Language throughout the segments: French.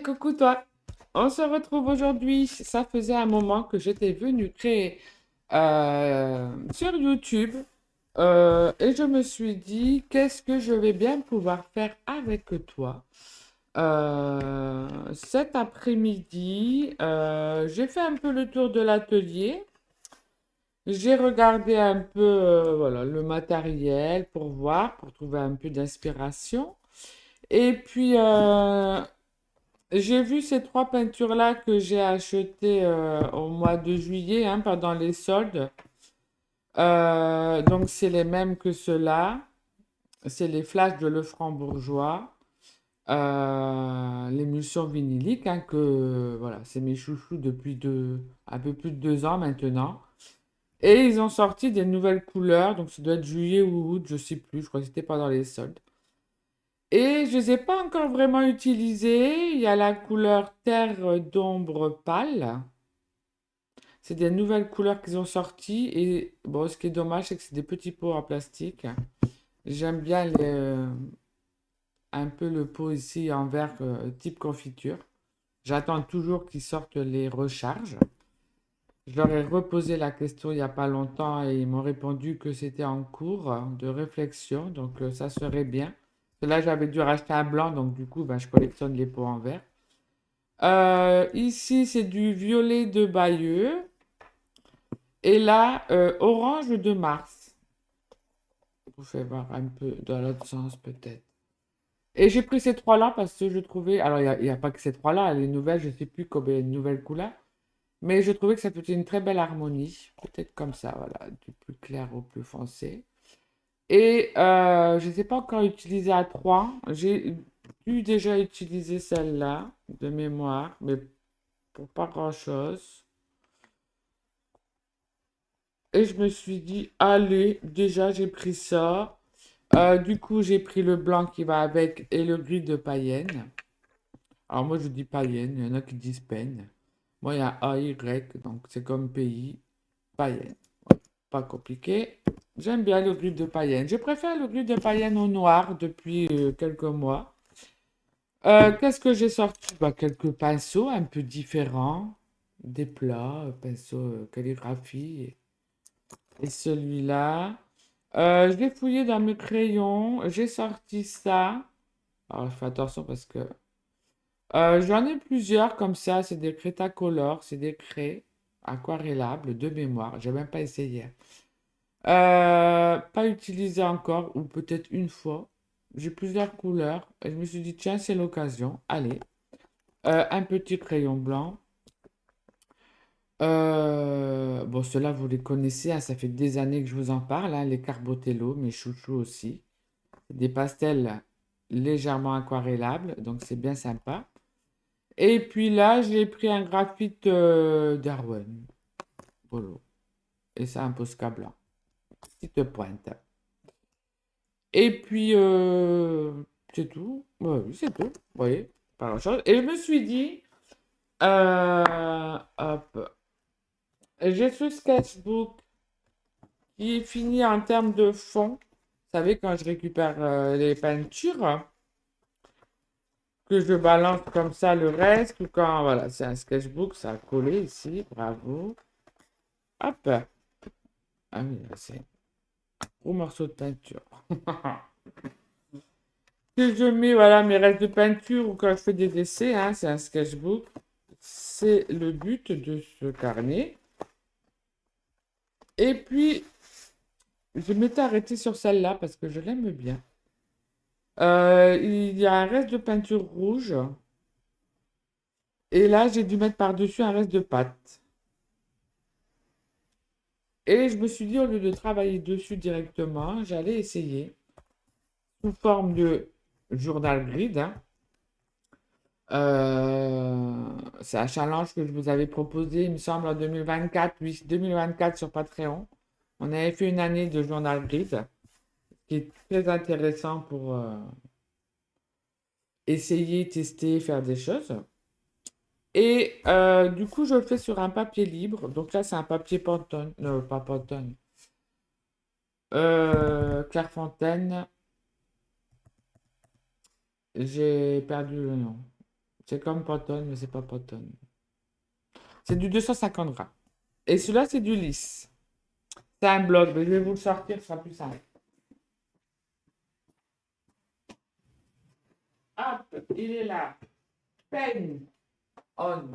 Coucou toi. On se retrouve aujourd'hui. Ça faisait un moment que j'étais venue créer sur YouTube et je me suis dit qu'est-ce que je vais bien pouvoir faire avec toi. Cet après-midi, j'ai fait un peu le tour de l'atelier. J'ai regardé un peu voilà, le matériel pour voir, pour trouver un peu d'inspiration. Et puis, j'ai vu ces trois peintures-là que j'ai achetées au mois de juillet hein, pendant les soldes. Donc, c'est les mêmes que ceux-là. C'est les flashs de Lefranc-Bourgeois. L'émulsion vinylique, hein, que voilà, c'est mes chouchous depuis un peu plus de 2 ans maintenant. Et ils ont sorti des nouvelles couleurs, donc ça doit être juillet ou août, je sais plus, je crois que c'était pendant les soldes. Et je ne les ai pas encore vraiment utilisés. Il y a la couleur terre d'ombre pâle. C'est des nouvelles couleurs qu'ils ont sorties. Et bon, ce qui est dommage, c'est que c'est des petits pots en plastique. J'aime bien un peu le pot ici en verre type confiture. J'attends toujours qu'ils sortent les recharges. Je leur ai reposé la question il n'y a pas longtemps et ils m'ont répondu que c'était en cours de réflexion. Donc ça serait bien. Là, j'avais dû racheter un blanc, donc du coup, ben, je collectionne les pots en verre. Ici, c'est du violet de Bayeux. Et là, orange de Mars. Vous faites voir un peu dans l'autre sens, peut-être. Et j'ai pris ces trois-là parce que je trouvais. Alors, il y a pas que ces trois-là. Les nouvelles, je ne sais plus combien il y a de nouvelles couleurs. Mais je trouvais que ça faisait une très belle harmonie. Peut-être comme ça, voilà. Du plus clair au plus foncé. Et je ne les ai pas encore utilisées à trois. J'ai dû déjà utiliser celle-là de mémoire, mais pour pas grand-chose. Et je me suis dit, allez, déjà j'ai pris ça. Du coup, j'ai pris le blanc qui va avec et le gris de païenne. Alors moi, je dis païenne, il y en a qui disent peine. Moi, il y a A-Y, donc c'est comme pays, païenne. Pas compliqué. J'aime bien le gris de païenne. Je préfère le gris de païenne au noir depuis quelques mois. Qu'est-ce que j'ai sorti? Bah, quelques pinceaux un peu différents. Des plats, pinceaux calligraphie. Et celui-là. Je l'ai fouillé dans mes crayons. J'ai sorti ça. Alors, je fais attention parce que j'en ai plusieurs comme ça. C'est des Crétacolor. C'est des craies aquarellables de mémoire. J'ai même pas essayé. Pas utilisé encore, ou peut-être une fois. J'ai plusieurs couleurs. Et je me suis dit, tiens, c'est l'occasion. Allez. Un petit crayon blanc. Bon, ceux-là, vous les connaissez, hein, ça fait des années que je vous en parle, hein, les Carbotello, mes chouchous aussi. Des pastels légèrement aquarellables, donc c'est bien sympa. Et puis là, j'ai pris un graphite Darwin. Voilà. Et ça, un Posca blanc. Petite pointe. Et puis, c'est tout. Ouais, oui, c'est tout. Vous voyez, pas grand-chose. Et je me suis dit, hop, j'ai ce sketchbook qui est fini en termes de fond. Vous savez, quand je récupère les peintures, que je balance comme ça le reste, ou quand, voilà, c'est un sketchbook, ça a collé ici, bravo. Hop. Ah oui, là, c'est un gros morceau de peinture. Que je mets, voilà, mes restes de peinture ou quand je fais des essais, hein, c'est un sketchbook. C'est le but de ce carnet. Et puis, je m'étais arrêtée sur celle-là parce que je l'aime bien. Il y a un reste de peinture rouge. Et là, j'ai dû mettre par-dessus un reste de pâte. Et je me suis dit, au lieu de travailler dessus directement, j'allais essayer sous forme de journal grid, hein. C'est un challenge que je vous avais proposé, il me semble, en 2024, oui, 2024 sur Patreon. On avait fait une année de journal grid, qui est très intéressant pour essayer, tester, faire des choses. Et du coup, je le fais sur un papier libre. Donc là, c'est un papier Pantone, pas Pantone, Clairefontaine. J'ai perdu le nom. C'est comme Pantone, mais c'est pas Pantone. C'est du 250 grammes. Et celui-là, c'est du lisse. C'est un bloc, mais je vais vous le sortir, ce sera plus simple. Hop, il est là. Pen on.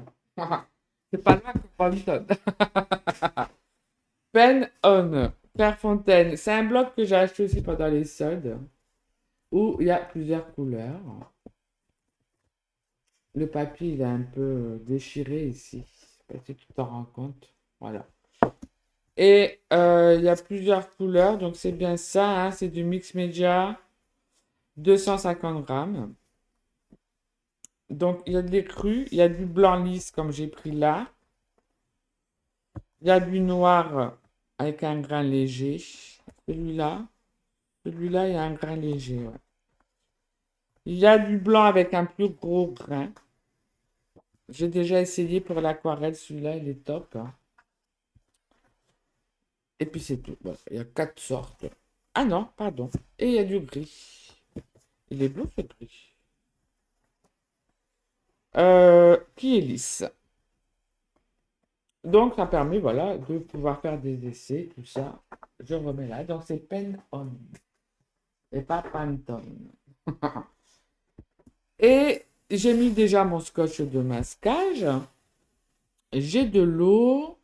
C'est pas loin que Pantone. Pen on. Clairefontaine. C'est un bloc que j'ai acheté aussi pendant les soldes, où il y a plusieurs couleurs. Le papier, il est un peu déchiré ici. Je sais pas si tu t'en rends compte. Voilà. Et il y a plusieurs couleurs, donc c'est bien ça, hein, c'est du mix média, 250 grammes. Donc il y a des crus, il y a du blanc lisse comme j'ai pris là, il y a du noir avec un grain léger. Celui-là, celui-là, il y a un grain léger. Ouais. Il y a du blanc avec un plus gros grain. J'ai déjà essayé pour l'aquarelle, celui-là, il est top, hein. Et puis c'est tout. Voilà, il y a quatre sortes. Ah non, pardon. Et il y a du gris. Il est bleu ce gris. Qui est lisse. Donc, ça permet, voilà, de pouvoir faire des essais, tout ça. Je remets là. Donc, c'est Pen On et pas Pantone. Et j'ai mis déjà mon scotch de masquage. J'ai de l'eau.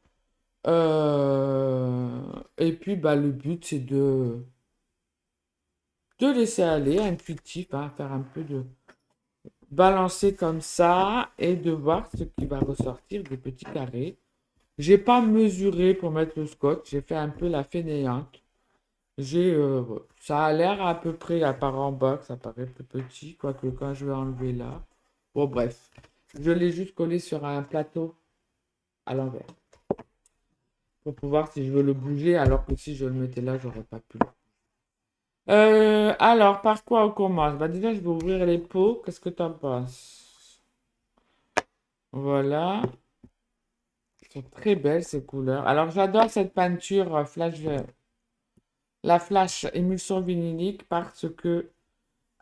Et puis, bah, le but, c'est de laisser aller, intuitif, hein, faire un peu de balancer comme ça et de voir ce qui va ressortir des petits carrés. J'ai pas mesuré pour mettre le scotch, j'ai fait un peu la fainéante. Ça a l'air à peu près, à part en bas, que ça paraît plus petit, quoique quand je vais enlever là. Bon, bref, je l'ai juste collé sur un plateau à l'envers pour pouvoir si je veux le bouger, alors que si je le mettais là, j'aurais pas pu. Alors, par quoi on commence? Bah, déjà, je vais ouvrir les pots. Qu'est-ce que t'en penses? Voilà. Elles sont très belles ces couleurs. Alors, j'adore cette peinture la flash émulsion vinylique parce que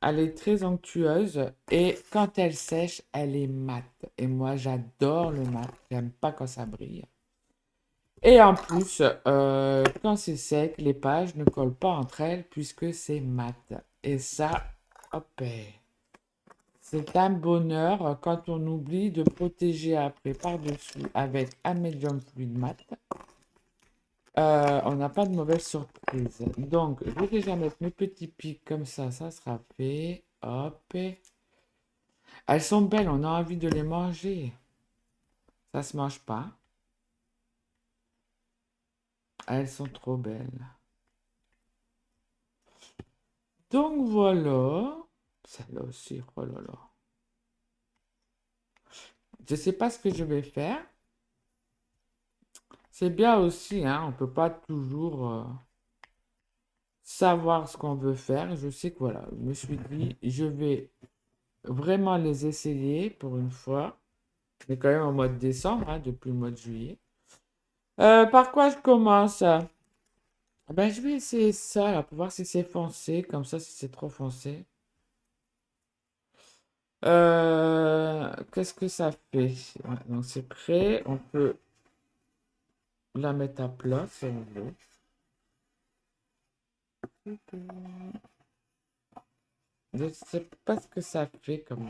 elle est très onctueuse et quand elle sèche, elle est mate. Et moi, j'adore le mat. J'aime pas quand ça brille. Et en plus, quand c'est sec, les pages ne collent pas entre elles puisque c'est mat. Et ça, hop, c'est un bonheur quand on oublie de protéger après par-dessus avec un médium fluide mat. On n'a pas de mauvaise surprise. Donc, je vais déjà mettre mes petits pics comme ça sera fait. Hop. Elles sont belles, on a envie de les manger. Ça se mange pas. Elles sont trop belles. Donc voilà. Celle-là aussi, oh là là. Je sais pas ce que je vais faire. C'est bien aussi, hein, on peut pas toujours savoir ce qu'on veut faire. Je sais que voilà, je me suis dit, je vais vraiment les essayer pour une fois. On est quand même en mois de décembre, hein, depuis le mois de juillet. Par quoi je commence? Ben, je vais essayer ça, là, pour voir si c'est foncé, comme ça, si c'est trop foncé. Qu'est-ce que ça fait? Ouais, donc c'est prêt, on peut la mettre à plat si on veut. Je sais pas ce que ça fait comme...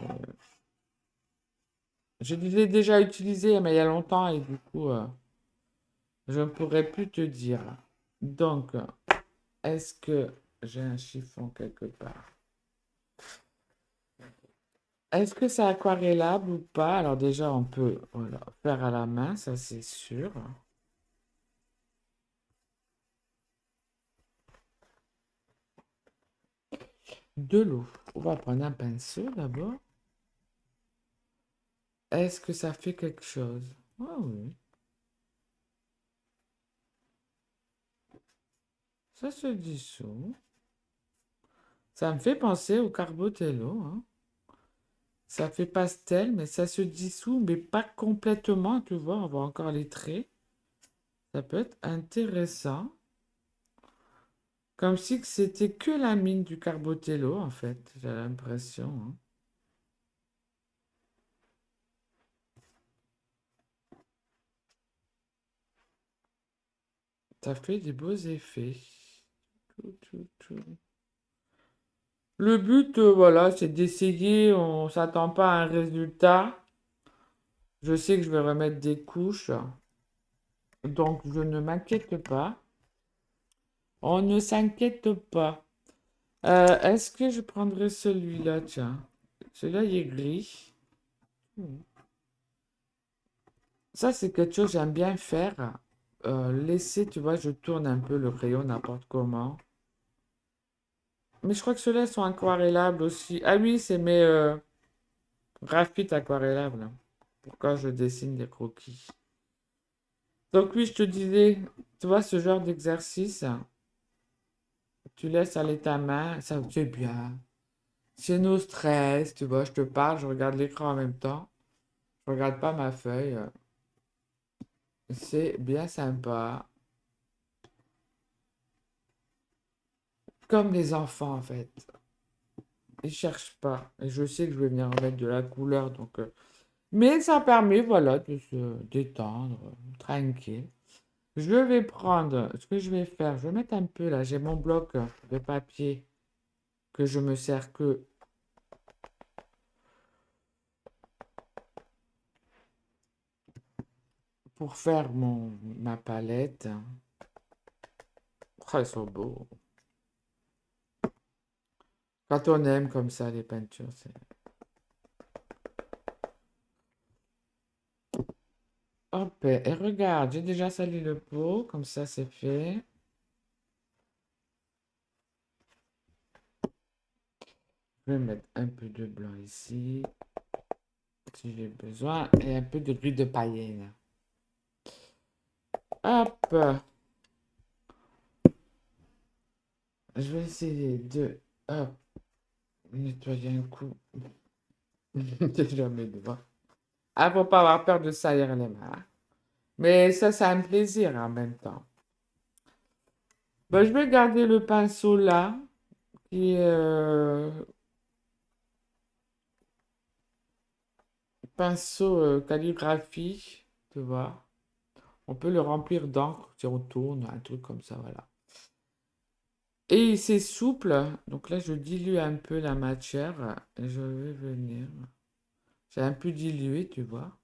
Je l'ai déjà utilisé, mais il y a longtemps, et du coup, je ne pourrais plus te dire. Donc, est-ce que j'ai un chiffon quelque part? Est-ce que c'est aquarellable ou pas? Alors déjà, on peut voilà, faire à la main, ça c'est sûr. De l'eau. On va prendre un pinceau d'abord. Est-ce que ça fait quelque chose? Ah oui, ça se dissout. Ça me fait penser au Carbotello, hein. Ça fait pastel, mais ça se dissout, mais pas complètement, tu vois. On voit encore les traits. Ça peut être intéressant. Comme si que c'était que la mine du Carbotello, en fait. J'ai l'impression, hein. ça fait des beaux effets. Tout. Le but, voilà, c'est d'essayer. On s'attend pas à un résultat. Je sais que je vais remettre des couches, donc je ne m'inquiète pas. On ne s'inquiète pas. Est-ce que je prendrai celui-là, tiens? Celui-là, il est gris. Hmm. Ça, c'est quelque chose que j'aime bien faire. Laisser, tu vois, je tourne un peu le crayon n'importe comment. Mais je crois que ceux-là sont aquarellables aussi. Ah oui, c'est mes graphites aquarellables. Pourquoi je dessine des croquis. Donc oui, je te disais, tu vois, ce genre d'exercice, tu laisses aller ta main, ça c'est bien. C'est nos stress, tu vois, je te parle, je regarde l'écran en même temps. Je regarde pas ma feuille. C'est bien sympa. Comme les enfants, en fait. Ils cherchent pas. Et je sais que je vais venir remettre de la couleur, donc... Mais ça permet, voilà, de se détendre, tranquille. Je vais prendre, ce que je vais faire, je vais mettre un peu, là, j'ai mon bloc de papier que je me sers que pour faire ma palette. Oh, ils sont beaux. Quand on aime comme ça les peintures, c'est... Hop, et regarde, j'ai déjà sali le pot, comme ça c'est fait. Je vais mettre un peu de blanc ici, si j'ai besoin, et un peu de gris de paillette. Hop, je vais essayer de, hop, nettoyer un coup. Déjà mes doigts. Ah, faut pas avoir peur de salir les mains, hein. Mais ça, c'est un plaisir en même temps. Ben, je vais garder le pinceau là, qui est pinceau calligraphie, tu vois. On peut le remplir d'encre si on tourne, un truc comme ça, voilà. Et c'est souple, donc là je dilue un peu la matière et je vais venir. C'est un peu dilué, tu vois.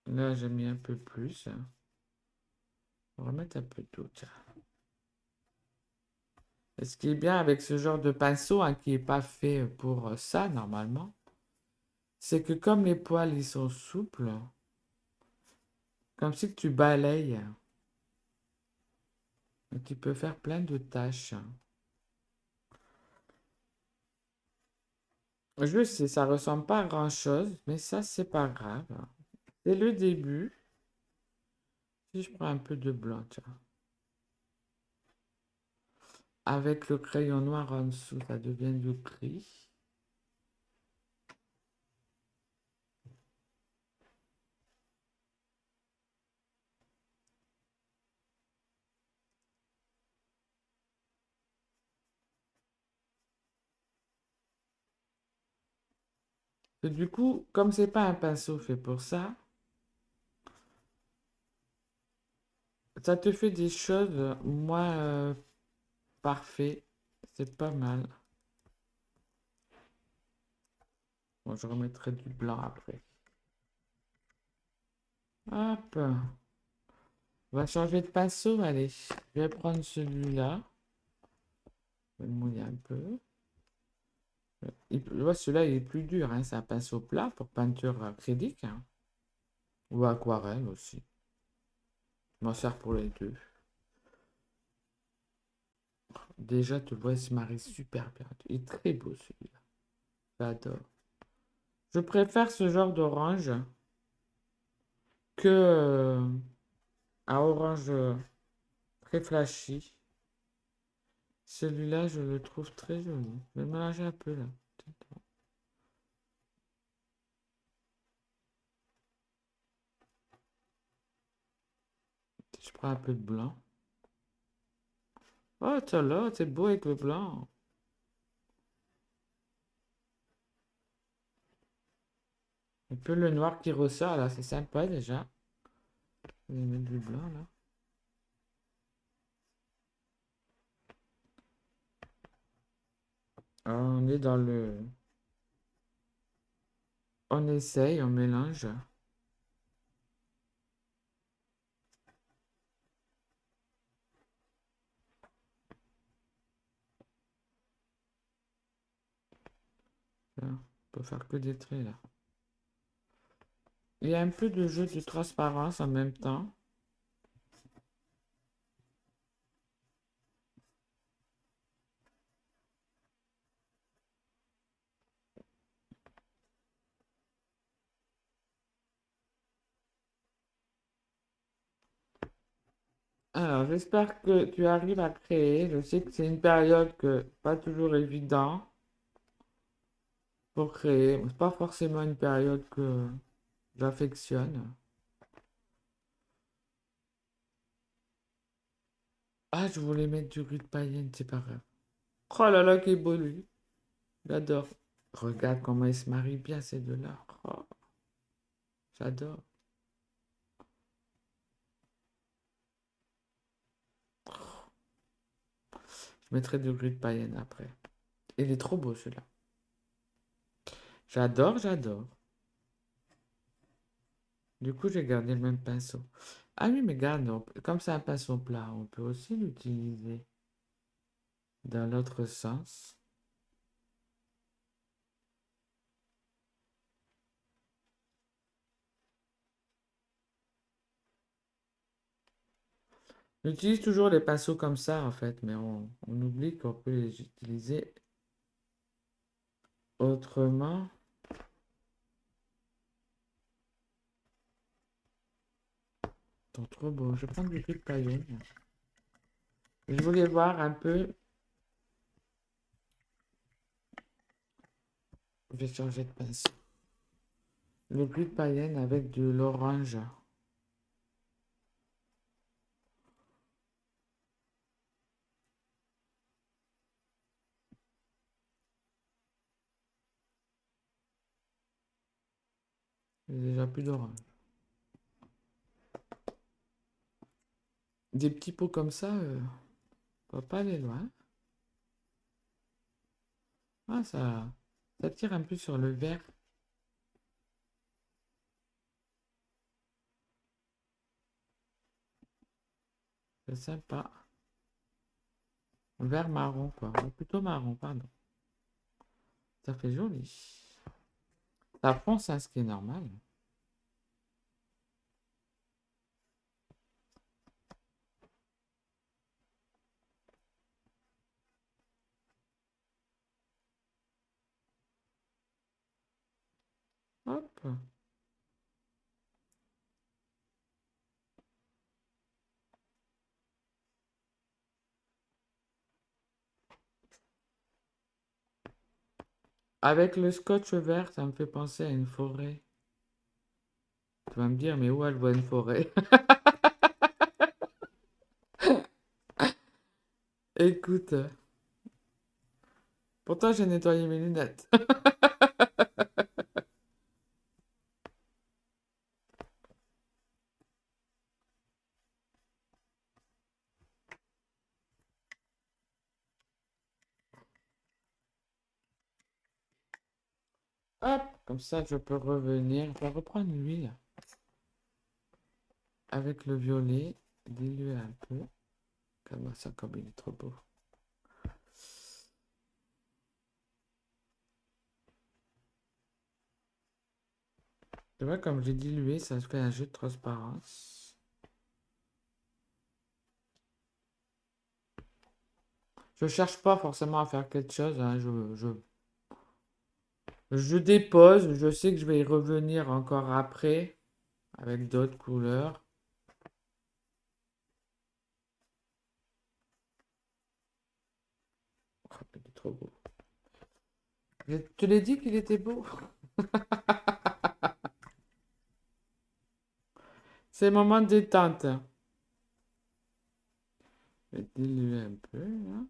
Là j'ai mis un peu plus. On va mettre un peu d'eau, tiens. Et ce qui est bien avec ce genre de pinceau, hein, qui n'est pas fait pour ça normalement, c'est que comme les poils ils sont souples, comme si tu balayes, tu peux faire plein de tâches. Je sais, ça ressemble pas à grand-chose, mais ça c'est pas grave. C'est le début. Si je prends un peu de blanc, tiens. Avec le crayon noir en dessous, ça devient du gris. Et du coup, comme c'est pas un pinceau fait pour ça, ça te fait des choses moins parfaites. C'est pas mal. Bon, je remettrai du blanc après. Hop. On va changer de pinceau, allez. Je vais prendre celui-là. Je vais le mouiller un peu. Celui-là, il est plus dur, hein. C'est un pinceau plat pour peinture acrylique, hein. Ou aquarelle aussi. Je m'en sers pour les deux. Déjà, tu vois, il se marie super bien. Il est très beau celui-là. J'adore. Je préfère ce genre d'orange que un orange très flashy. Celui-là, je le trouve très joli. Je vais le mélanger un peu là. Je prends un peu de blanc. Oh, tiens là, c'est beau avec le blanc. Un peu le noir qui ressort là, c'est sympa déjà. Je vais mettre du blanc là. Ah, on est dans le... On essaye, on mélange. Là, on peut faire que des traits là. Il y a un peu de jeu de transparence en même temps. Alors, j'espère que tu arrives à créer. Je sais que c'est une période que pas toujours évident pour créer. C'est pas forcément une période que j'affectionne. Ah, je voulais mettre du riz de païenne, c'est pas grave. Oh là là, qu'il est beau lui. J'adore. Regarde comment ils se marient bien ces deux-là. Oh, j'adore. Je mettrai du riz de païenne après. Il est trop beau celui-là. J'adore, j'adore. Du coup, j'ai gardé le même pinceau. Ah oui, mais garde, comme c'est un pinceau plat, on peut aussi l'utiliser dans l'autre sens. On utilise toujours les pinceaux comme ça, en fait, mais on oublie qu'on peut les utiliser autrement. C'est trop beau. Je prends du riz de païenne. Je voulais voir un peu. Je vais changer de pinceau. Le riz de païenne avec de l'orange. Il y a déjà plus d'orange. Des petits pots comme ça, on va pas aller loin. Ah, ça tire un peu sur le vert. C'est sympa. Vert marron, quoi. Ou plutôt marron, pardon. Ça fait joli. Ça fonce, hein, ce qui est normal. Hop. Avec le scotch vert, ça me fait penser à une forêt. Tu vas me dire, mais où elle voit une forêt? Écoute, pourtant j'ai nettoyé mes lunettes. Hop, comme ça je peux revenir. Je vais reprendre l'huile avec le violet, diluer un peu. Comme ça, comme il est trop beau. Tu vois, comme j'ai dilué, ça fait un jeu de transparence. Je cherche pas forcément à faire quelque chose, hein, je dépose, je sais que je vais y revenir encore après avec d'autres couleurs. Oh, il est trop beau. Je te l'ai dit qu'il était beau. C'est le moment de détente. Je vais diluer un peu, là.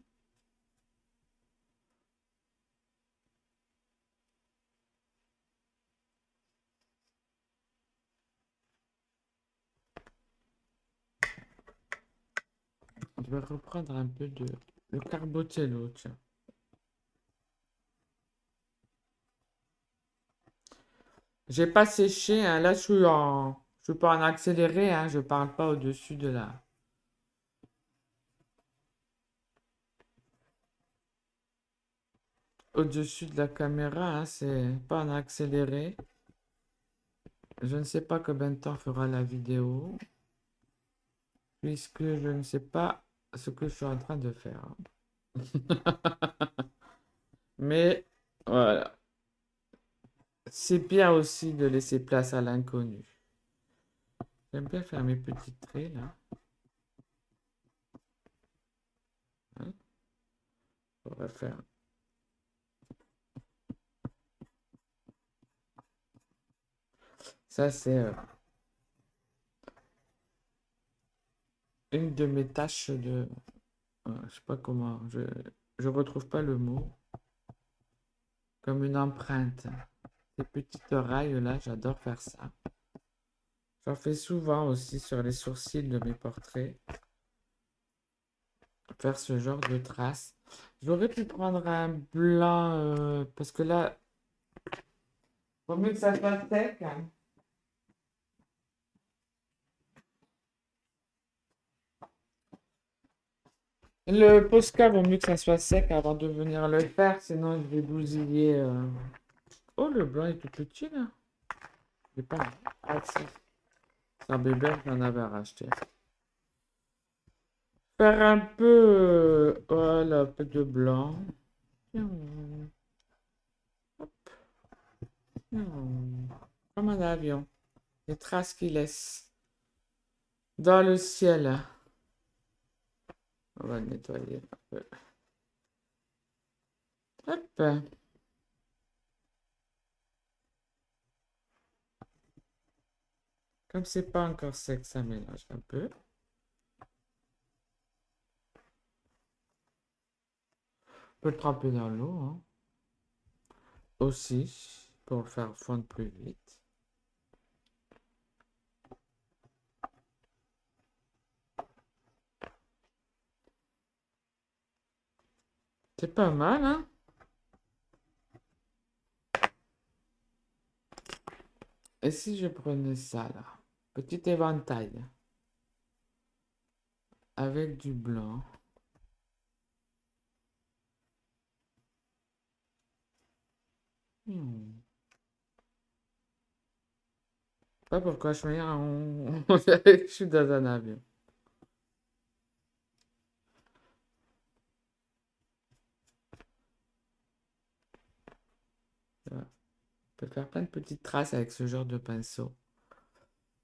vais reprendre un peu de le Carbotello, tiens. J'ai pas séché, hein. Là, je suis pas en accéléré, hein. Je parle pas au-dessus de la, au-dessus de la caméra, hein. C'est pas en accéléré. Je ne sais pas combien de temps fera la vidéo, puisque je ne sais pas ce que je suis en train de faire. Mais voilà, c'est bien aussi de laisser place à l'inconnu. J'aime bien faire mes petits traits là. Hein. On va faire. Ça, c'est une de mes tâches de. Je sais pas comment. Je retrouve pas le mot. Comme une empreinte. Ces petites rails là, j'adore faire ça. J'en fais souvent aussi sur les sourcils de mes portraits. Faire ce genre de traces. J'aurais pu prendre un blanc parce que là, vaut mieux que ça soit sec, hein. Le Posca, vaut mieux que ça soit sec avant de venir le faire, sinon je vais bousiller. Oh, le blanc est tout petit là. J'ai pas. Ah, si. C'est un bébé, j'en avais racheté. Faire un peu. Voilà, un peu de blanc. Hum, Comme un avion. Les traces qu'il laisse dans le ciel. On va le nettoyer un peu. Hop. Comme c'est pas encore sec, ça mélange un peu. On peut le tremper dans l'eau, hein. Aussi, pour le faire fondre plus vite. C'est pas mal, hein? Et si je prenais ça, là? Petit éventail. Avec du blanc. Hmm. Pas pourquoi je suis dans un avion. Voilà. On peut faire plein de petites traces avec ce genre de pinceau.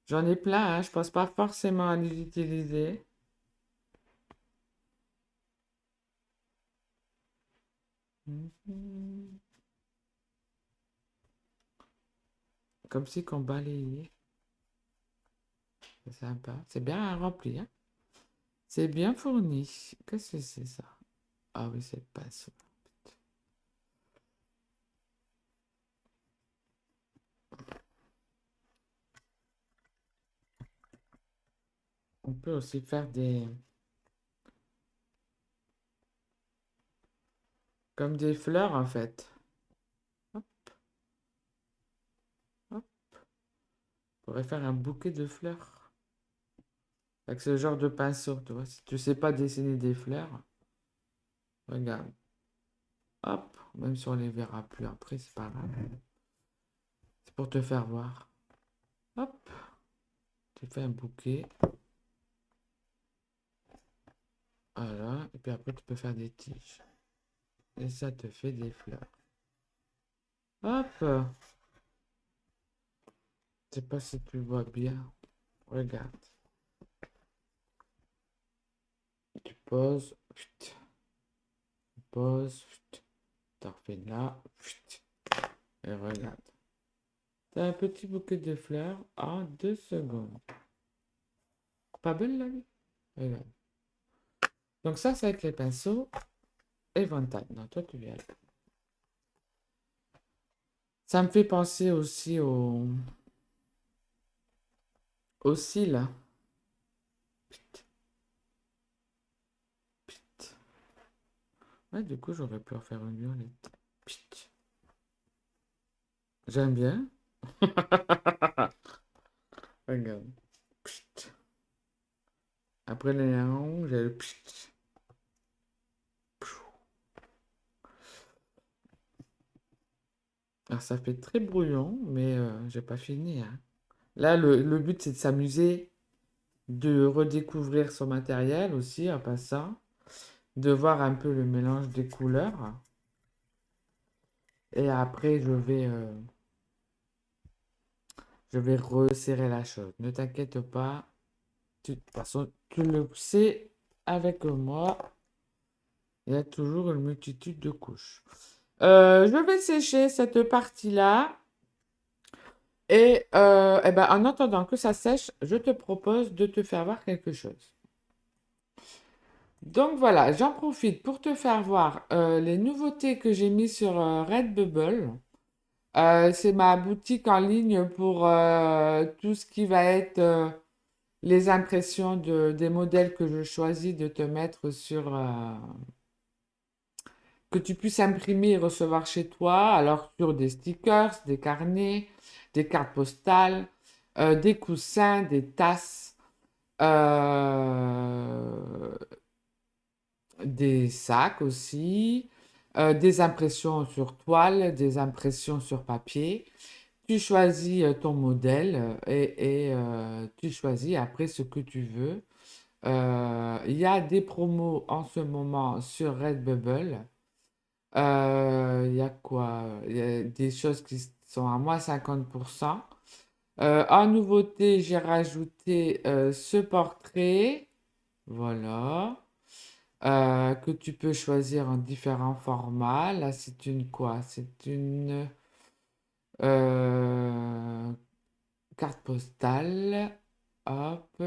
J'en ai plein, hein. Je pense pas forcément à les utiliser. Mhm. Comme si qu'on balayait. C'est sympa. C'est bien rempli, hein. C'est bien fourni. Qu'est-ce que c'est ça? Ah oui, c'est le pinceau. On peut aussi faire comme des fleurs en fait. Hop, hop. On pourrait faire un bouquet de fleurs avec ce genre de pinceau, tu vois. Si tu sais pas dessiner des fleurs, regarde. Hop, même si on les verra plus après, c'est pas grave. C'est pour te faire voir. Hop, tu fais un bouquet. Voilà, et puis après tu peux faire des tiges. Et ça te fait des fleurs. Hop, je sais pas si tu vois bien. Regarde. Tu poses, chut, tu poses, chut, t'en refais là, chut, et regarde. T'as un petit bouquet de fleurs en 2 secondes. Pas belle la vie? Regarde. Donc ça, c'est avec les pinceaux éventail. Non, toi, tu viens. Ça me fait penser aussi au cils. Ouais, du coup, j'aurais pu en faire une violette. Pchit. J'aime bien. Regarde. Pchit. Après le néon, j'ai le pchit. Alors, ça fait très brouillon, mais j'ai pas fini, hein. Là, le but, c'est de s'amuser, de redécouvrir son matériel aussi en passant, de voir un peu le mélange des couleurs. Et après, je vais resserrer la chose. Ne t'inquiète pas. De toute façon, tu le sais, avec moi, il y a toujours une multitude de couches. Je vais sécher cette partie-là. Et eh ben, en attendant que ça sèche, je te propose de te faire voir quelque chose. Donc voilà, j'en profite pour te faire voir les nouveautés que j'ai mis sur Redbubble. C'est ma boutique en ligne pour tout ce qui va être les impressions des modèles que je choisis de te mettre sur, que tu puisses imprimer et recevoir chez toi, alors sur des stickers, des carnets, des cartes postales, des coussins, des tasses, euh, des sacs aussi, des impressions sur toile, des impressions sur papier. Tu choisis ton modèle et tu choisis après ce que tu veux. Il y a des promos en ce moment sur Redbubble. Il y a quoi? Il y a des choses qui sont à moins 50%. En nouveauté, j'ai rajouté ce portrait, voilà, que tu peux choisir en différents formats. Là, c'est une quoi? C'est une euh, carte postale. Hop,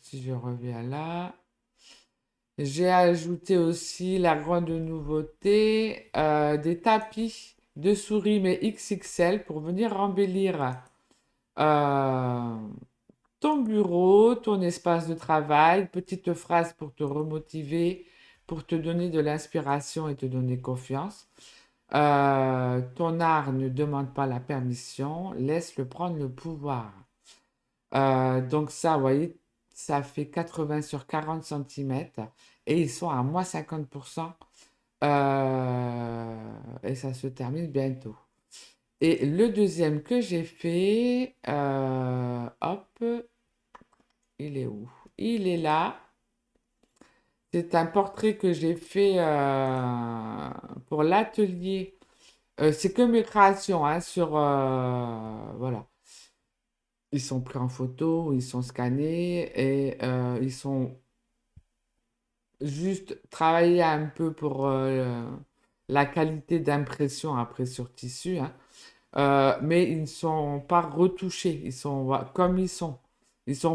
si je reviens là. J'ai ajouté aussi la grande nouveauté, des tapis de souris mais XXL pour venir embellir euh, ton bureau, ton espace de travail. Petite phrase pour te remotiver, pour te donner de l'inspiration et te donner confiance. Ton art ne demande pas la permission, laisse-le prendre le pouvoir. Donc ça, vous voyez, ça fait 80 sur 40 centimètres et ils sont à moins 50%, et ça se termine bientôt. Et le deuxième que j'ai fait, hop, il est où? Il est là. C'est un portrait que j'ai fait pour l'atelier. C'est que mes créations, hein, sur, voilà. Ils sont pris en photo, ils sont scannés et ils sont juste travailler un peu pour la qualité d'impression après sur tissu, hein. Mais ils ne sont pas retouchés, ils sont comme ils sont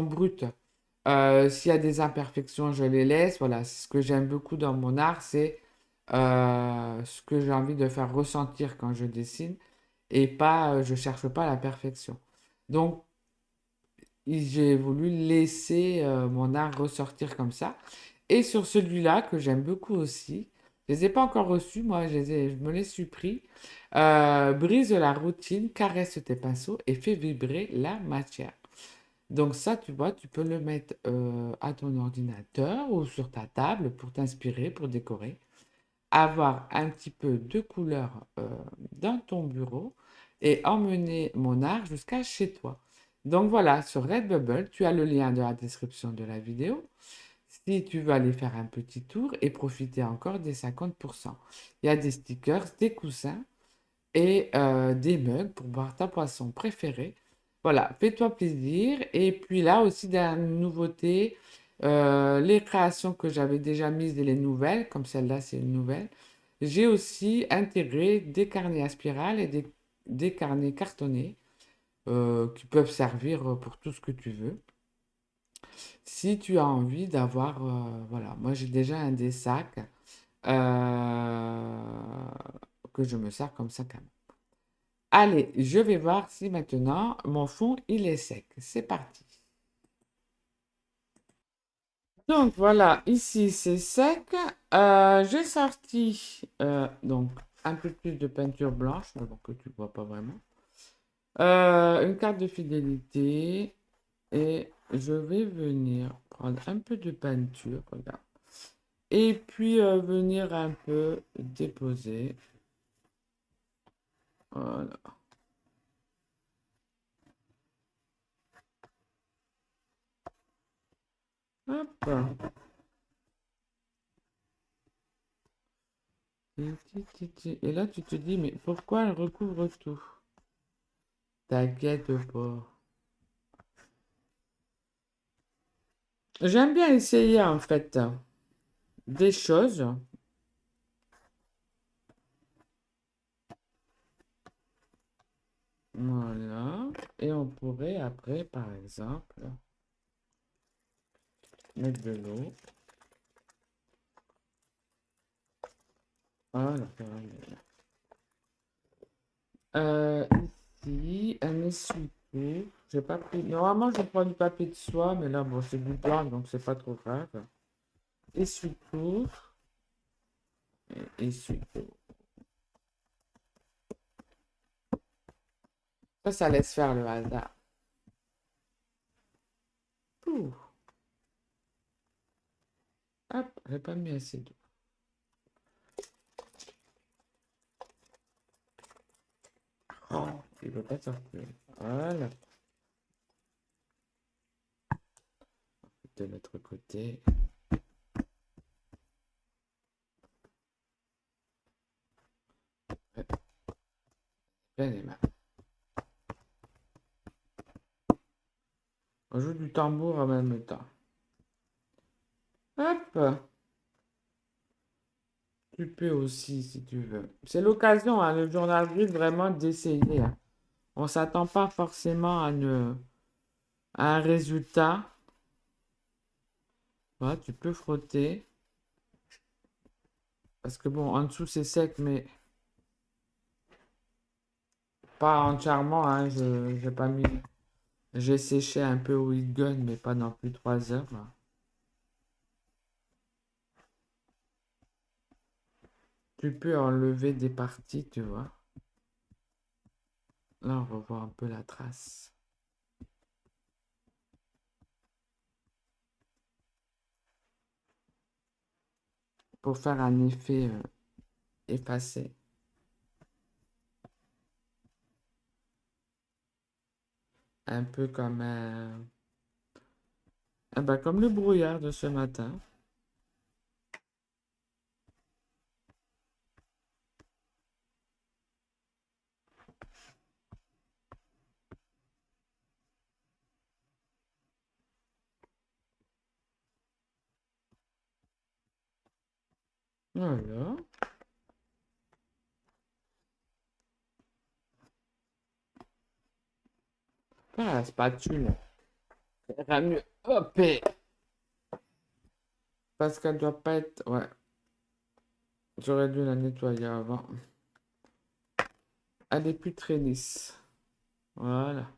bruts. S'il y a des imperfections, je les laisse. Voilà, ce que j'aime beaucoup dans mon art, c'est ce que j'ai envie de faire ressentir quand je dessine et pas, je cherche pas la perfection. Donc, j'ai voulu laisser mon art ressortir comme ça. Et sur celui-là, que j'aime beaucoup aussi, je les ai pas encore reçus, moi, je me les suis pris. Brise la routine, caresse tes pinceaux et fais vibrer la matière. Donc ça, tu vois, tu peux le mettre à ton ordinateur ou sur ta table pour t'inspirer, pour décorer. Avoir un petit peu de couleur dans ton bureau et emmener mon art jusqu'à chez toi. Donc voilà, sur Redbubble, tu as le lien dans la description de la vidéo si tu veux aller faire un petit tour et profiter encore des 50%. Il y a des stickers, des coussins et des mugs pour boire ta boisson préférée. Voilà, fais-toi plaisir. Et puis là aussi, des nouveautés, les créations que j'avais déjà mises et les nouvelles, comme celle-là, c'est une nouvelle. J'ai aussi intégré des carnets à spirale et des carnets cartonnés qui peuvent servir pour tout ce que tu veux. Si tu as envie d'avoir, voilà, moi j'ai déjà un des sacs que je me sers comme sac à main. Allez, je vais voir si maintenant mon fond il est sec. C'est parti. Donc voilà, ici c'est sec. J'ai sorti donc un peu plus de peinture blanche, mais bon, que tu vois pas vraiment. Une carte de fidélité et je vais venir prendre un peu de peinture, regarde. Et puis venir un peu déposer. Voilà. Hop. Et là, tu te dis, mais pourquoi elle recouvre tout? T'inquiète pas. J'aime bien essayer en fait des choses. Voilà. Et on pourrait après, par exemple, mettre de l'eau. Voilà. Euh, ici, un essuie-tout. J'ai pas pris. Normalement, je prends du papier de soie, mais là, bon, c'est du blanc, donc c'est pas trop grave. Essuie-tout. Essuie-tout. Ça laisse faire le hasard. Ouh. Hop, j'ai pas mis assez d'eau. Oh, il veut pas sortir. Voilà. De l'autre côté. Bien les mains. On joue du tambour en même temps. Hop. Tu peux aussi, si tu veux. C'est l'occasion, hein, le journal gris, vraiment d'essayer. Hein. On s'attend pas forcément à un résultat. Voilà, tu peux frotter. Parce que bon, en dessous c'est sec, mais pas entièrement. Hein, j'ai pas mis. J'ai séché un peu au heat gun, mais pas non plus 3 heures. Là. Tu peux enlever des parties, tu vois. Là, on revoit un peu la trace. Pour faire un effet effacé. Un peu comme ah bah, comme le brouillard de ce matin. Voilà. Pas la spatule. Ça ira mieux. Hop! Parce qu'elle doit pas être. Ouais. J'aurais dû la nettoyer avant. Elle est plus très lisse. Voilà.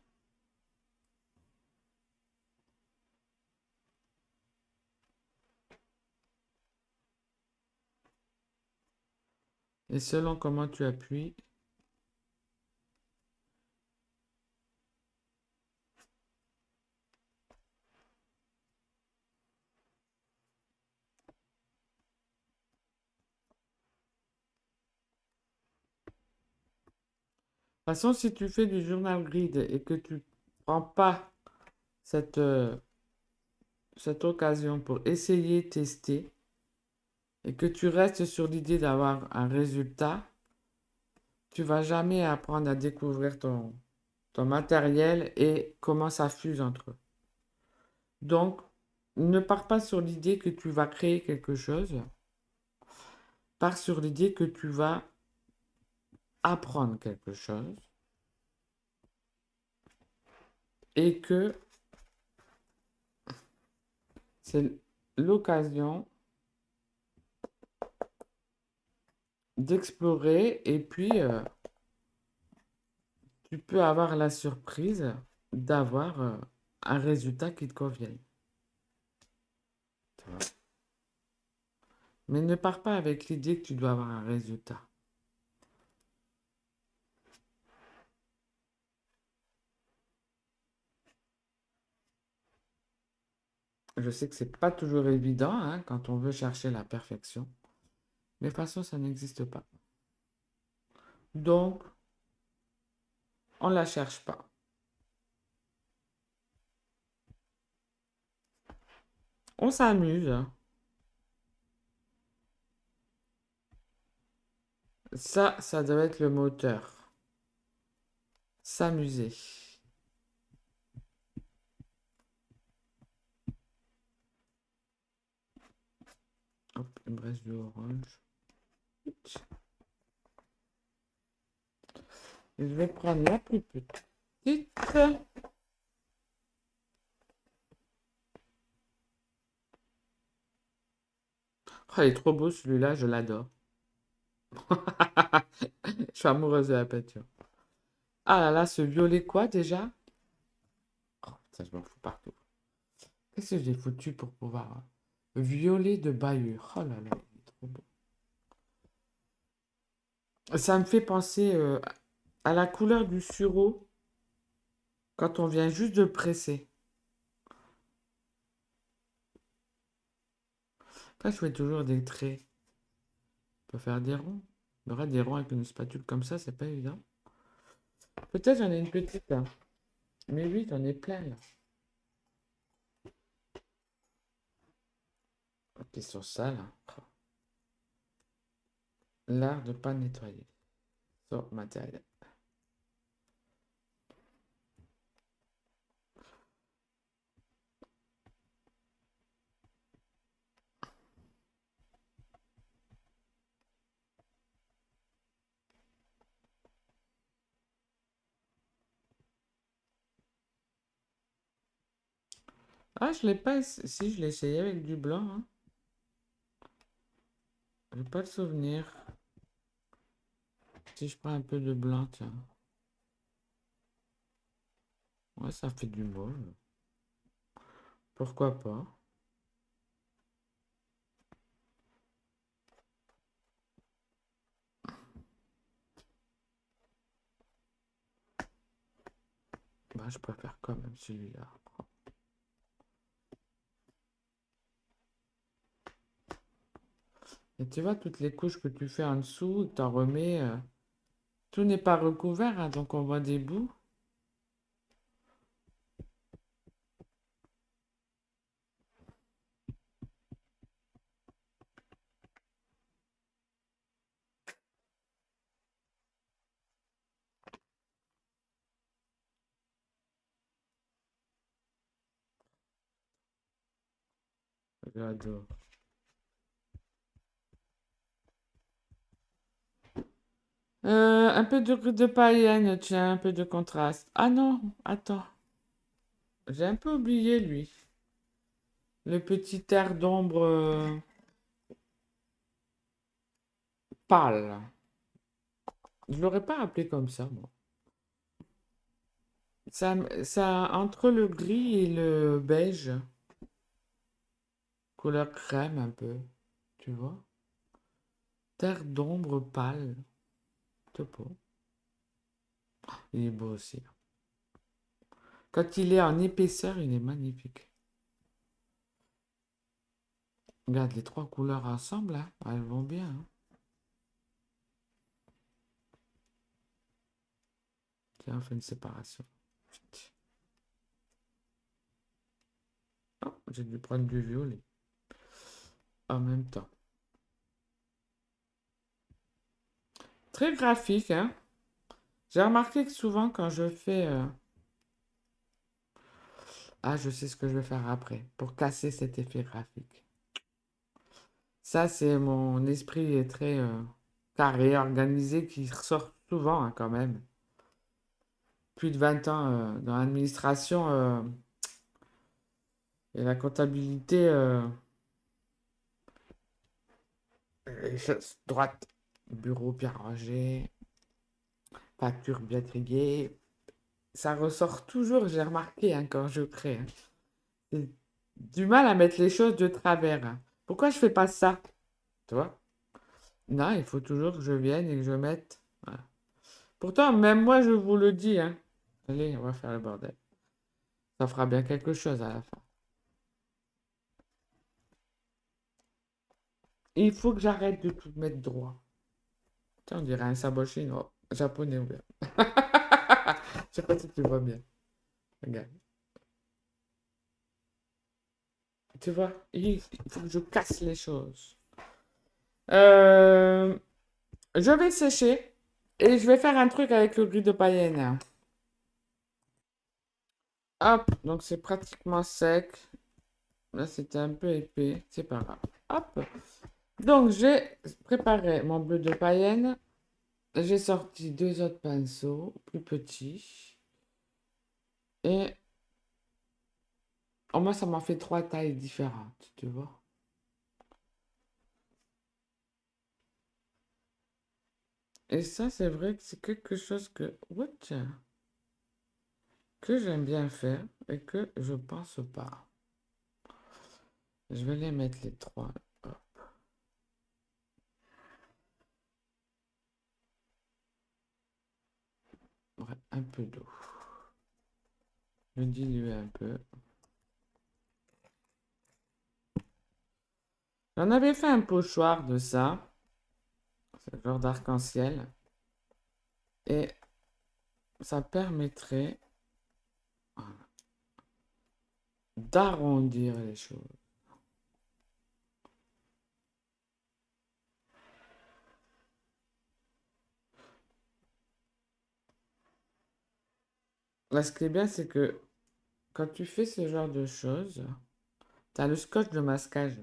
Et selon comment tu appuies. De toute façon, si tu fais du journal grid et que tu prends pas cette, cette occasion pour essayer, tester, et que tu restes sur l'idée d'avoir un résultat, tu vas jamais apprendre à découvrir ton matériel et comment ça fuse entre eux. Donc, ne pars pas sur l'idée que tu vas créer quelque chose, pars sur l'idée que tu vas apprendre quelque chose et que c'est l'occasion d'explorer et puis tu peux avoir la surprise d'avoir un résultat qui te convienne. tu vois. Mais ne pars pas avec l'idée que tu dois avoir un résultat. Je sais que c'est pas toujours évident hein, quand on veut chercher la perfection. Mais de toute façon, ça n'existe pas. Donc, on la cherche pas. On s'amuse, hein. Ça doit être le moteur. S'amuser. Hop, il me reste du orange. Et je vais prendre la plus petite. Oh, il est trop beau celui-là, je l'adore. Je suis amoureuse de la peinture. Ah là là, ce violet quoi déjà? Oh, ça, je m'en fous partout. Qu'est-ce que j'ai foutu pour pouvoir... Violet de Bayeux. Oh là là, il est trop beau. Ça me fait penser à la couleur du sureau quand on vient juste de le presser. Là, je fais toujours des traits. On peut faire des ronds. Il y aura des ronds avec une spatule comme ça, c'est pas évident. Peut-être j'en ai une petite là. Mais oui, j'en ai plein là. Ok, sur ça là. L'art de pas nettoyer. Sur matériel. Ah, je l'ai pas. Si, je l'ai essayé avec du blanc. Hein. J'ai pas le souvenir. Si je prends un peu de blanc, tiens. Ouais, ça fait du mauve. Pourquoi pas? Bah, je préfère quand même celui-là. Et tu vois, toutes les couches que tu fais en dessous, t'en remets. Tout n'est pas recouvert, hein, donc on voit des bouts. J'adore. Un peu de paillettes, tiens, un peu de contraste. Ah non, attends. J'ai un peu oublié lui. Le petit air d'ombre pâle. Je l'aurais pas appelé comme ça, moi. Ça, entre le gris et le beige, couleur crème un peu, tu vois. Terre d'ombre pâle, topo. Il est beau aussi. Quand il est en épaisseur, il est magnifique. Regarde les trois couleurs ensemble, hein, elles vont bien. Hein. Tiens, on fait une séparation. Oh, j'ai dû prendre du violet en même temps. Très graphique, hein. J'ai remarqué que souvent quand je fais... Ah, je sais ce que je vais faire après pour casser cet effet graphique. Ça, c'est mon esprit est très carré, organisé, qui ressort souvent hein, quand même. Plus de 20 ans dans l'administration et la comptabilité, les choses droites, bureau bien rangé, facture bien triée. Ça ressort toujours, j'ai remarqué hein, quand je crée. Hein. du mal à mettre les choses de travers, hein. Pourquoi je fais pas ça? Tu vois? Non, il faut toujours que je vienne et que je mette. Voilà. Pourtant, même moi, je vous le dis, hein. Allez, on va faire le bordel. Ça fera bien quelque chose à la fin. Il faut que j'arrête de tout mettre droit. Tiens, on dirait un sabot chinois, japonais ou bien. Je sais pas si tu vois bien. Regarde. Tu vois, il faut que je casse les choses. Euh, je vais sécher et je vais faire un truc avec le gris de païenne. Hop, donc c'est pratiquement sec. Là, c'était un peu épais, c'est pas grave. Hop. Donc, j'ai préparé mon bleu de païenne. J'ai sorti deux autres pinceaux plus petits. Et au moins, ça m'a fait trois tailles différentes, tu vois. Et ça, c'est vrai que c'est quelque chose ouch, que j'aime bien faire et que je pense pas. Je vais les mettre les trois. Hop. Ouais, un peu d'eau. Je dilue un peu. J'en avais fait un pochoir de ça. C'est le genre d'arc-en-ciel. Et ça permettrait d'arrondir les choses. Là, ce qui est bien, c'est que quand tu fais ce genre de choses, tu as le scotch de masquage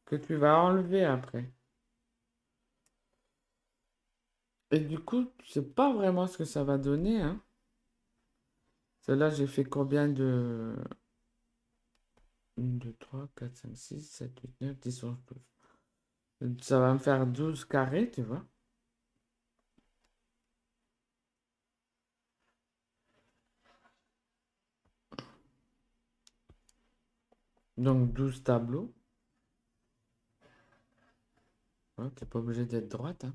que tu vas enlever après. Et du coup, tu sais pas vraiment ce que ça va donner, hein. Celle-là, j'ai fait combien de... 1, 2, 3, 4, 5, 6, 7, 8, 9, 10, 11, 12. Ça va me faire 12 carrés, tu vois. Donc 12 tableaux. Ouais, t'es pas obligé d'être droite, hein.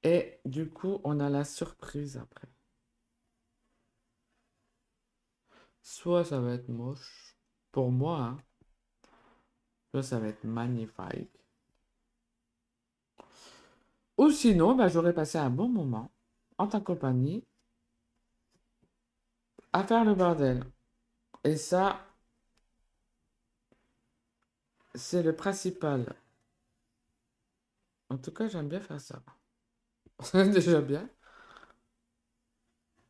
Et du coup, on a la surprise après. Soit ça va être moche, pour moi, hein. Soit ça va être magnifique. Ou sinon, bah, j'aurais passé un bon moment en ta compagnie à faire le bordel. Et ça, c'est le principal. En tout cas, j'aime bien faire ça. C'est déjà bien.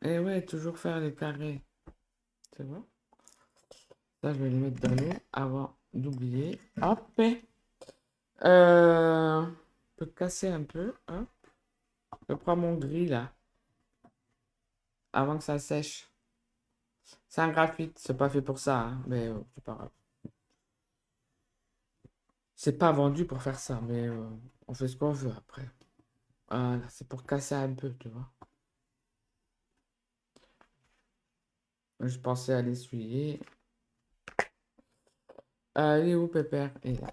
Et ouais, toujours faire les carrés. Tu vois? Ça, je vais les mettre dans l'eau avant d'oublier. Hop. Je peux casser un peu, hein. Je prends mon gris là, avant que ça sèche. C'est un graphite, c'est pas fait pour ça, hein, mais c'est pas grave. C'est pas vendu pour faire ça, mais on fait ce qu'on veut après. Voilà, c'est pour casser un peu, tu vois. Je pensais à l'essuyer. Il est où, Pépère? Il est là.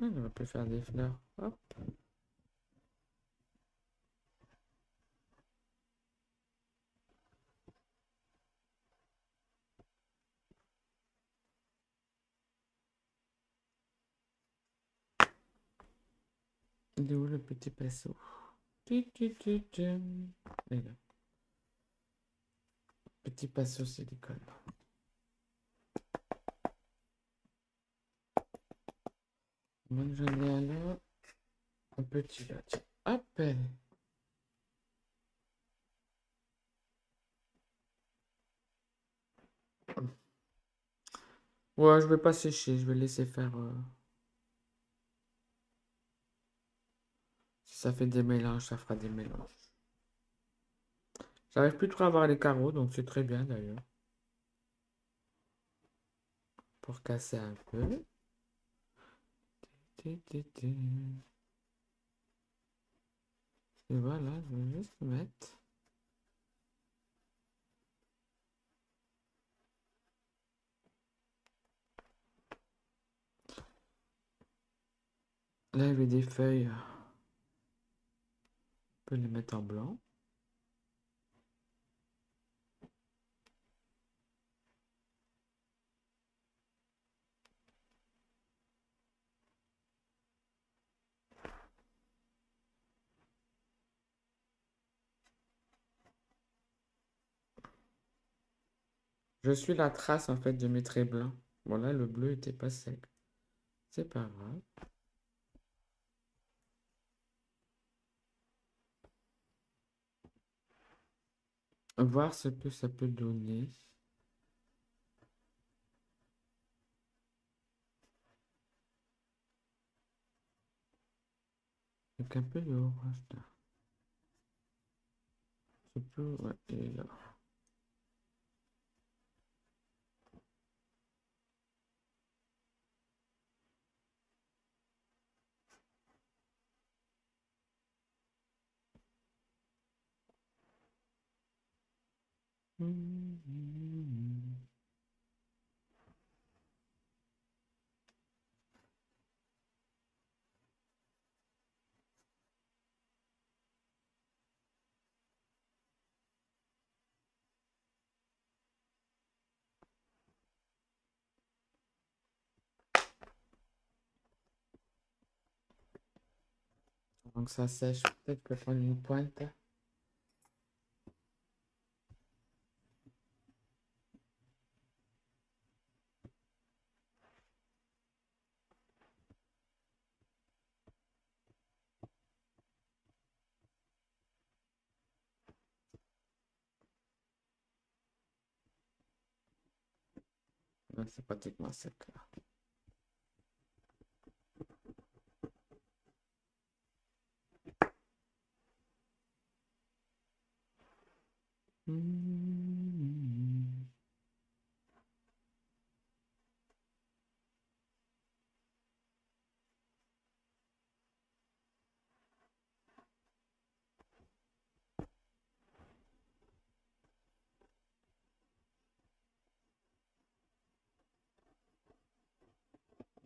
Ah, on peut faire des fleurs. Hop. Il est où le petit pinceau? Tu. Il est là. Petit pinceau silicone. Moi, j'en ai un là. Un petit là. Tiens. Hop. Ouais, je vais pas sécher, je vais laisser faire. Ça fait des mélanges, ça fera des mélanges. J'arrive plus trop à voir les carreaux, donc c'est très bien d'ailleurs. Pour casser un peu. Et voilà, je vais juste mettre. Là, il y avait des feuilles. On peut les mettre en blanc. Je suis la trace en fait de mes traits blancs. Bon là, le bleu était pas sec. C'est pas grave. Voir ce que ça peut donner. Avec un peu de orange là. C'est plus... Ouais, il est là. Donc ça sèche. Peut-être que je peux prendre une pointe. Ouais, c'est pratiquement sec là.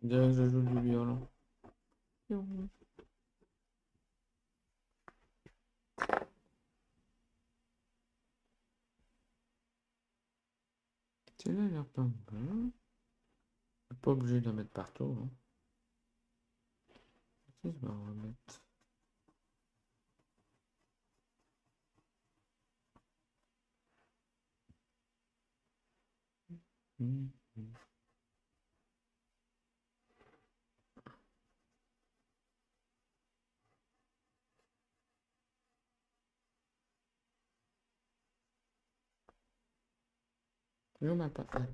Je dirais que je joue du violon. Celui-là, il a l'air pas mal. Pas obligé de la mettre partout. Hein. Je vais en remettre. Je mets pas. Ah, là.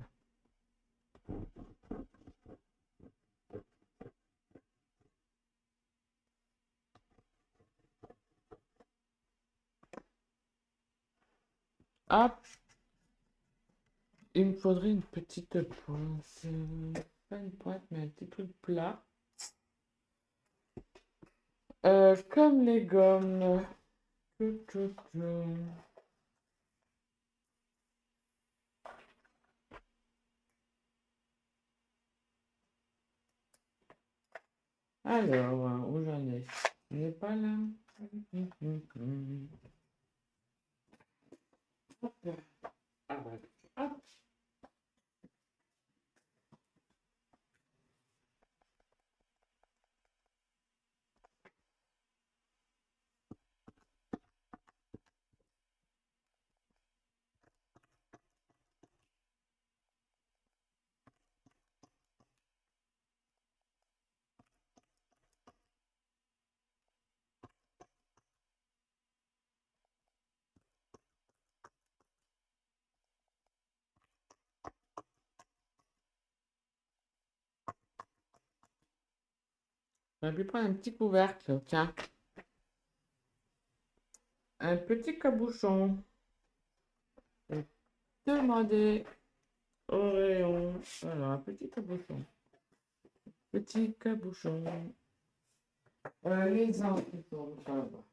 Hop, il me faudrait une petite pointe. Pas une pointe, mais un petit truc plat. Comme les gommes. Tchou, tchou, tchou. Alors, où j'en ai? Il n'est pas là. Hop. Ah, voilà. Hop. J'aurais pu prendre un petit couvercle, tiens. un petit cabochon. Demandez au rayon. Alors, un petit cabochon. Petit cabochon. Les uns qui sont ça va.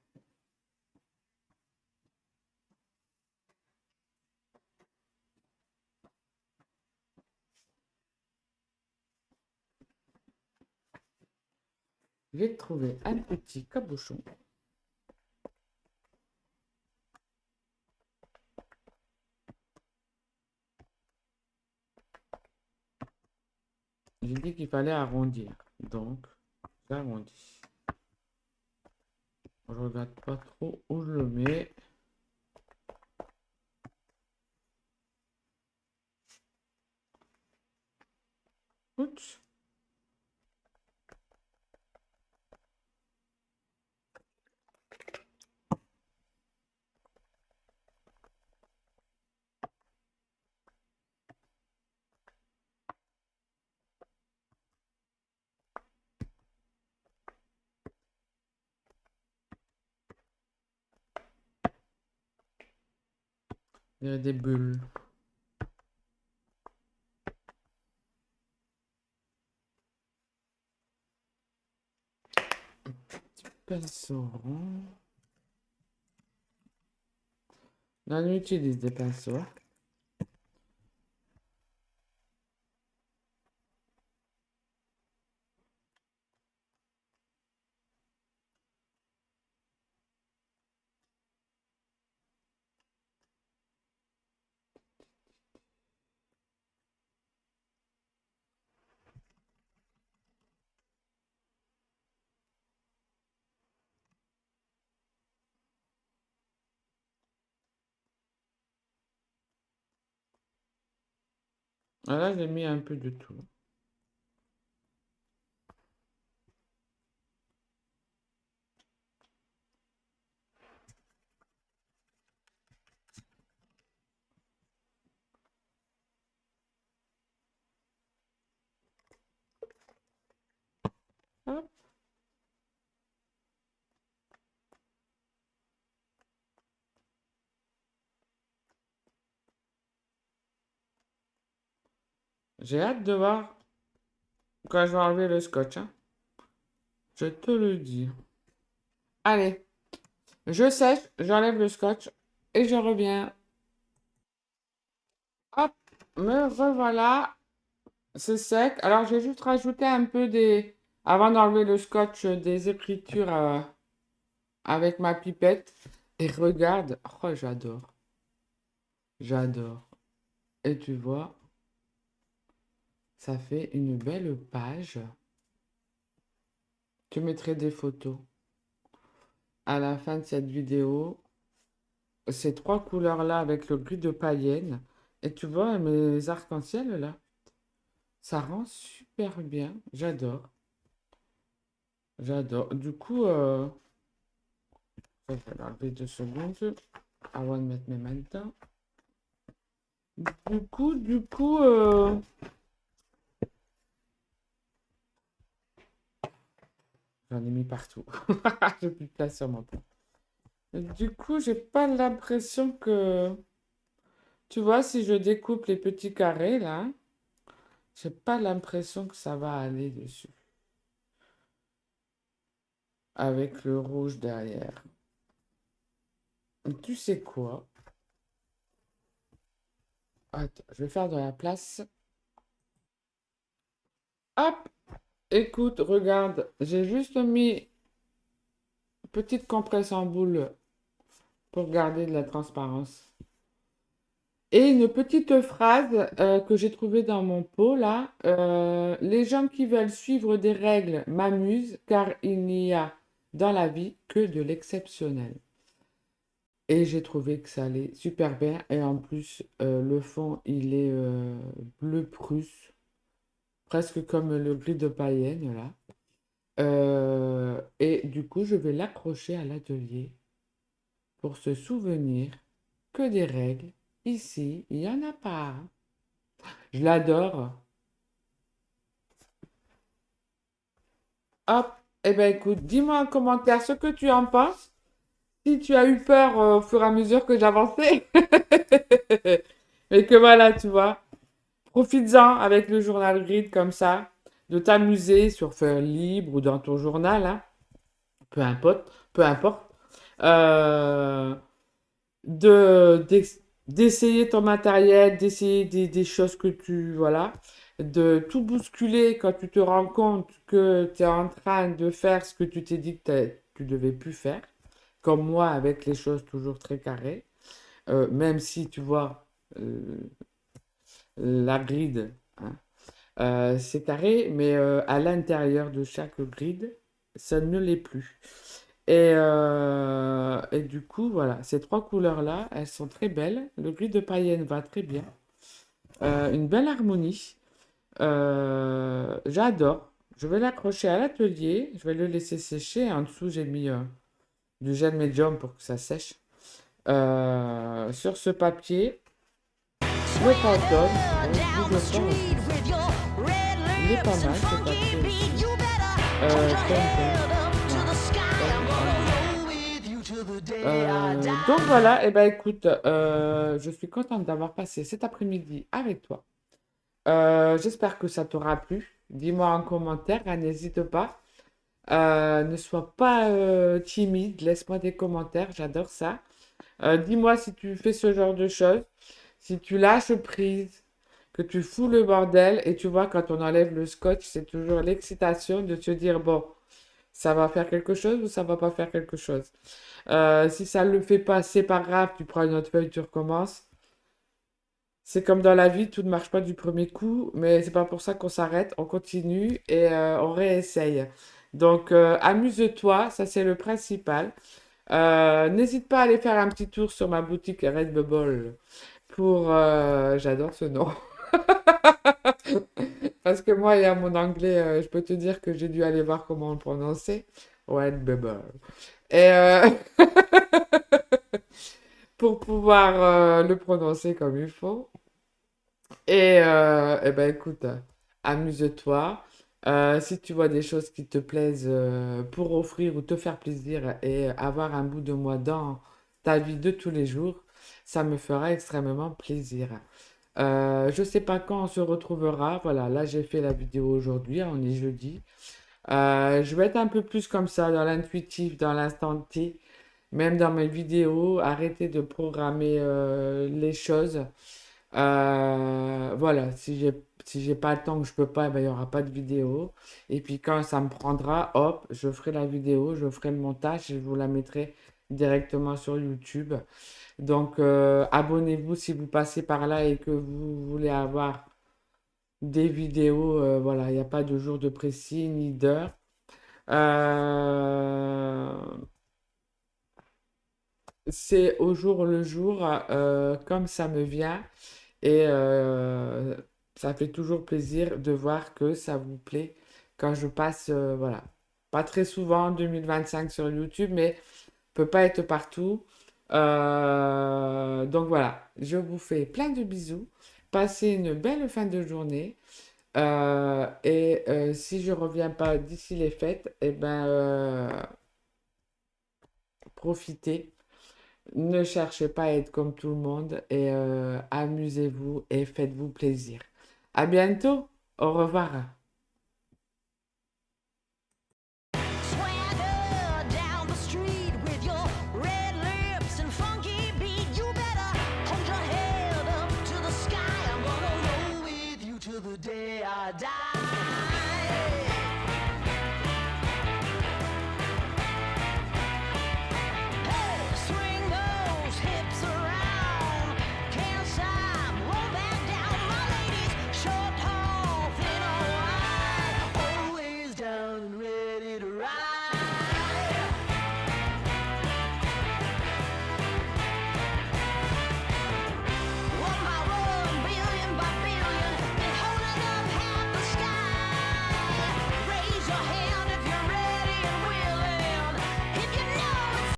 J'ai trouvé un petit cabochon. J'ai dit qu'il fallait arrondir. Donc, j'arrondis. Je regarde pas trop où je le mets. Ouch. Il y a des bulles. Pinceau rond. Là, on utilise des pinceaux. Ah, là, j'ai mis un peu de tout. Hop. J'ai hâte de voir quand je vais enlever le scotch, hein. Je te le dis. Allez, je sèche, j'enlève le scotch et je reviens. Hop, me revoilà. C'est sec. Alors, j'ai juste rajouté un peu des... Avant d'enlever le scotch, des écritures avec ma pipette. Et regarde. Oh, j'adore. J'adore. Et tu vois, ça fait une belle page. Je mettrai des photos à la fin de cette vidéo. Ces trois couleurs-là avec le gris de païenne. Et tu vois, mes arcs-en-ciel là, ça rend super bien. J'adore. J'adore. Du coup, je vais l'enlever 2 secondes avant de mettre mes mains dedans. Du coup, j'en ai mis partout. J'ai plus de place sur mon plan. Du coup, j'ai pas l'impression que, tu vois, si je découpe les petits carrés là, j'ai pas l'impression que ça va aller dessus. Avec le rouge derrière. Tu sais quoi? Attends, je vais faire de la place. Hop! Écoute, regarde, j'ai juste mis petite compresse en boule pour garder de la transparence. Et une petite phrase que j'ai trouvée dans mon pot là. Les gens qui veulent suivre des règles m'amusent car il n'y a dans la vie que de l'exceptionnel. Et j'ai trouvé que ça allait super bien. Et en plus, le fond, il est bleu prusse, presque comme le gris de païenne là. Et du coup, je vais l'accrocher à l'atelier pour se souvenir que des règles, ici, il n'y en a pas. Je l'adore. Hop, eh ben écoute, dis-moi en commentaire ce que tu en penses. Si tu as eu peur au fur et à mesure que j'avançais, mais que voilà, tu vois, profites-en avec le journal grid comme ça, de t'amuser sur feuille libre ou dans ton journal, hein, peu importe, peu importe. Euh, d'essayer ton matériel, d'essayer des choses que tu, voilà, de tout bousculer quand tu te rends compte que tu es en train de faire ce que tu t'es dit que tu devais plus faire, comme moi avec les choses toujours très carrées. Même si tu vois euh, la grille, hein, c'est carré, mais à l'intérieur de chaque grid, ça ne l'est plus. Et du coup, voilà, ces trois couleurs-là, elles sont très belles. Le gris de païenne va très bien. Une belle harmonie. J'adore. Je vais l'accrocher à l'atelier. Je vais le laisser sécher. En dessous, j'ai mis du gel médium pour que ça sèche. Sur ce papier, le Pantone. Je bouge le temps aussi. Il est pas mal ce papier aussi. Donc voilà, et ben écoute, je suis contente d'avoir passé cet après-midi avec toi. J'espère que ça t'aura plu. Dis-moi en commentaire, hein, n'hésite pas. Ne sois pas timide, laisse-moi des commentaires, j'adore ça. Dis-moi si tu fais ce genre de choses, si tu lâches prise, que tu fous le bordel, et tu vois, quand on enlève le scotch, c'est toujours l'excitation de se dire, bon, ça va faire quelque chose ou ça va pas faire quelque chose. Si ça ne le fait pas, c'est pas grave, tu prends une autre feuille, tu recommences. C'est comme dans la vie, tout ne marche pas du premier coup, mais c'est pas pour ça qu'on s'arrête, on continue et on réessaye. Donc amuse-toi, ça c'est le principal. N'hésite pas à aller faire un petit tour sur ma boutique Redbubble pour... j'adore ce nom. Parce que moi, il y a mon anglais, je peux te dire que j'ai dû aller voir comment on le prononçait. Redbubble. Et pour pouvoir le prononcer comme il faut. Et ben écoute, amuse-toi. Si tu vois des choses qui te plaisent pour offrir ou te faire plaisir et avoir un bout de moi dans ta vie de tous les jours, ça me fera extrêmement plaisir. Je sais pas quand on se retrouvera. Voilà, là j'ai fait la vidéo aujourd'hui, on est jeudi. Je vais être un peu plus comme ça, dans l'intuitif, dans l'instant T, même dans mes vidéos, arrêter de programmer les choses. Voilà, si j'ai pas le temps que je peux pas, eh ben, il y aura pas de vidéo. Et puis quand ça me prendra, hop, je ferai la vidéo, je ferai le montage et je vous la mettrai directement sur YouTube. Donc abonnez-vous si vous passez par là et que vous voulez avoir des vidéos. Voilà, il n'y a pas de jour de précis ni d'heure. Euh, c'est au jour le jour, comme ça me vient. Et ça fait toujours plaisir de voir que ça vous plaît quand je passe, voilà, pas très souvent en 2025 sur YouTube, mais peut pas être partout. Donc voilà, je vous fais plein de bisous. Passez une belle fin de journée. Et si je reviens pas d'ici les fêtes, eh ben, profitez. Ne cherchez pas à être comme tout le monde et amusez-vous et faites-vous plaisir. À bientôt. Au revoir. Swagger down the street with your red lips and funky beat. You better hold your head up to the sky. I'm gonna roll with you till the day I die.